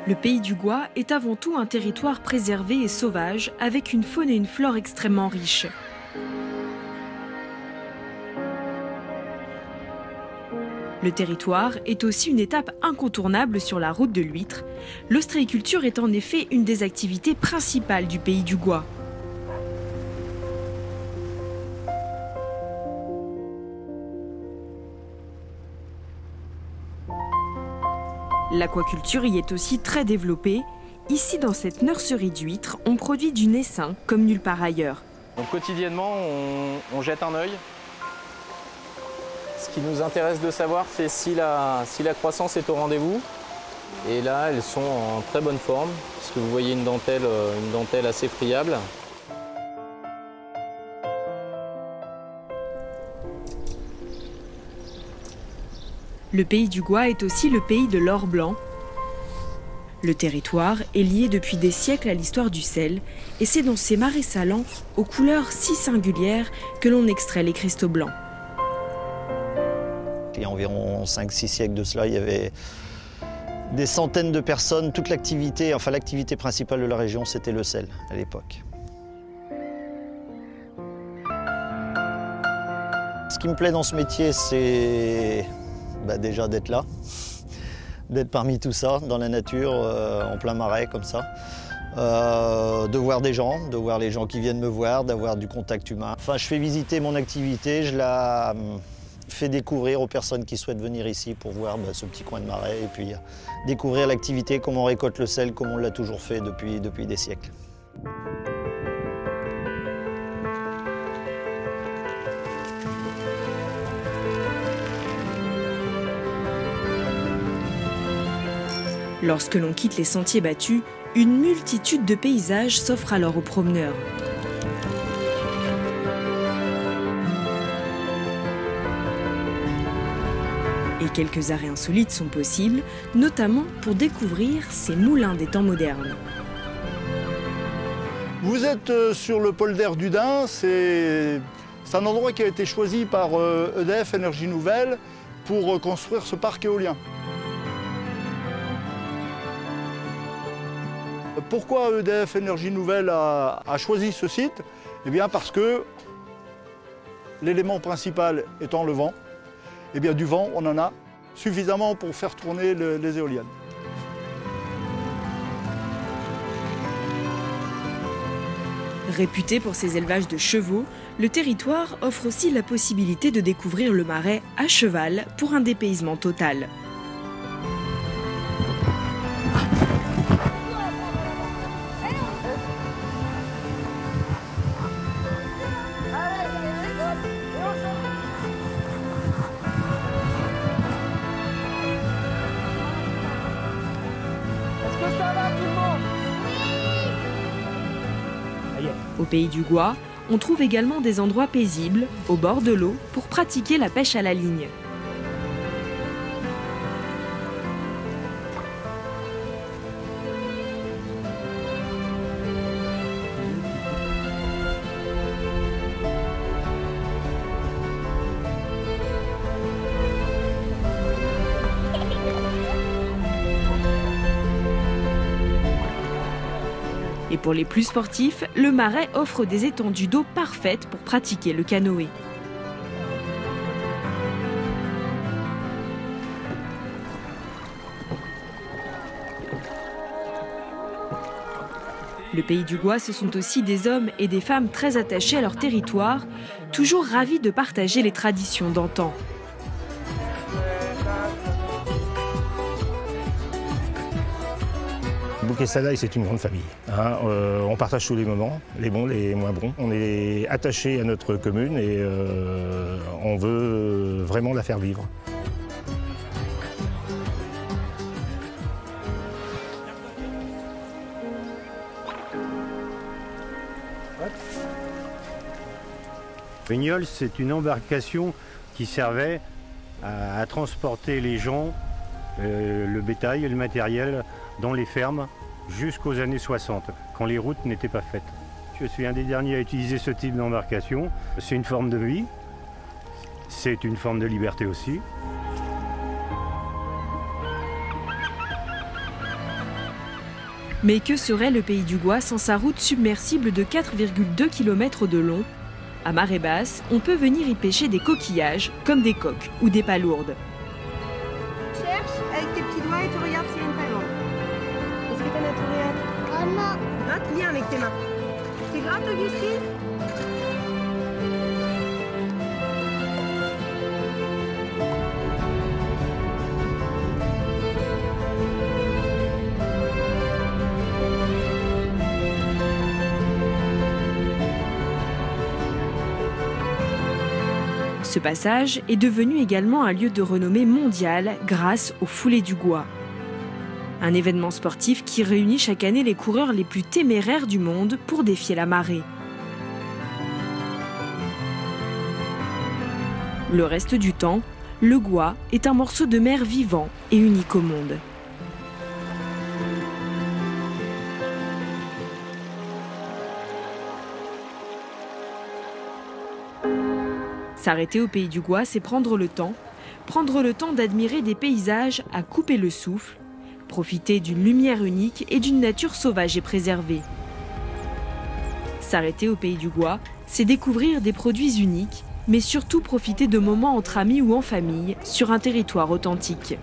Le pays du Goix est avant tout un territoire préservé et sauvage, avec une faune et une flore extrêmement riches. Le territoire est aussi une étape incontournable sur la route de l'huître. L'ostréiculture est en effet une des activités principales du pays du Goix. L'aquaculture y est aussi très développée. Ici, dans cette nurserie d'huîtres, on produit du naissain comme nulle part ailleurs. Donc, quotidiennement, on jette un œil. Ce qui nous intéresse de savoir, c'est si la croissance est au rendez-vous. Et là, elles sont en très bonne forme, parce que vous voyez une dentelle assez friable. Le pays du Goix est aussi le pays de l'or blanc. Le territoire est lié depuis des siècles à l'histoire du sel, et c'est dans ces marais salants, aux couleurs si singulières, que l'on extrait les cristaux blancs. Il y a environ 5-6 siècles de cela, il y avait des centaines de personnes. Toute l'activité, enfin l'activité principale de la région, c'était le sel à l'époque. Ce qui me plaît dans ce métier, c'est déjà d'être là, d'être parmi tout ça, dans la nature, en plein marais comme ça. De voir des gens, de voir les gens qui viennent me voir, d'avoir du contact humain. Enfin, je fais visiter mon activité, je la fais découvrir aux personnes qui souhaitent venir ici pour voir ce petit coin de marais et puis découvrir l'activité, comment on récolte le sel, comme on l'a toujours fait depuis des siècles. Lorsque l'on quitte les sentiers battus, une multitude de paysages s'offrent alors aux promeneurs. Et quelques arrêts insolites sont possibles, notamment pour découvrir ces moulins des temps modernes. Vous êtes sur le polder du Dain, c'est un endroit qui a été choisi par EDF Énergie Nouvelle pour construire ce parc éolien. Pourquoi EDF Énergie Nouvelle a choisi ce site? Eh bien parce que l'élément principal étant le vent, eh bien du vent on en a suffisamment pour faire tourner les éoliennes. Réputé pour ses élevages de chevaux, le territoire offre aussi la possibilité de découvrir le marais à cheval pour un dépaysement total. Au pays du Goix, on trouve également des endroits paisibles, au bord de l'eau, pour pratiquer la pêche à la ligne. Et pour les plus sportifs, le marais offre des étendues d'eau parfaites pour pratiquer le canoë. Le pays du Goix, ce sont aussi des hommes et des femmes très attachés à leur territoire, toujours ravis de partager les traditions d'antan. Bouquet Salaï, c'est une grande famille. On partage tous les moments, les bons, les moins bons. On est attaché à notre commune et on veut vraiment la faire vivre. Vignoles, c'est une embarcation qui servait à transporter les gens, le bétail et le matériel dans les fermes jusqu'aux années 60, quand les routes n'étaient pas faites. Je suis un des derniers à utiliser ce type d'embarcation. C'est une forme de vie, c'est une forme de liberté aussi. Mais que serait le Pays du Gois sans sa route submersible de 4,2 km de long? À marée basse, on peut venir y pêcher des coquillages, comme des coques ou des palourdes. Cherche avec tes petits doigts et tu regardes s'il y a une palombe. Est-ce que t'en as trouvé un? Oh non. Gratte bien avec tes mains. Tu grattes, Augustine? Ce passage est devenu également un lieu de renommée mondiale grâce aux Foulées du Gois. Un événement sportif qui réunit chaque année les coureurs les plus téméraires du monde pour défier la marée. Le reste du temps, le Gois est un morceau de mer vivant et unique au monde. S'arrêter au Pays du Gois, c'est prendre le temps d'admirer des paysages à couper le souffle, profiter d'une lumière unique et d'une nature sauvage et préservée. S'arrêter au Pays du Gois, c'est découvrir des produits uniques, mais surtout profiter de moments entre amis ou en famille sur un territoire authentique.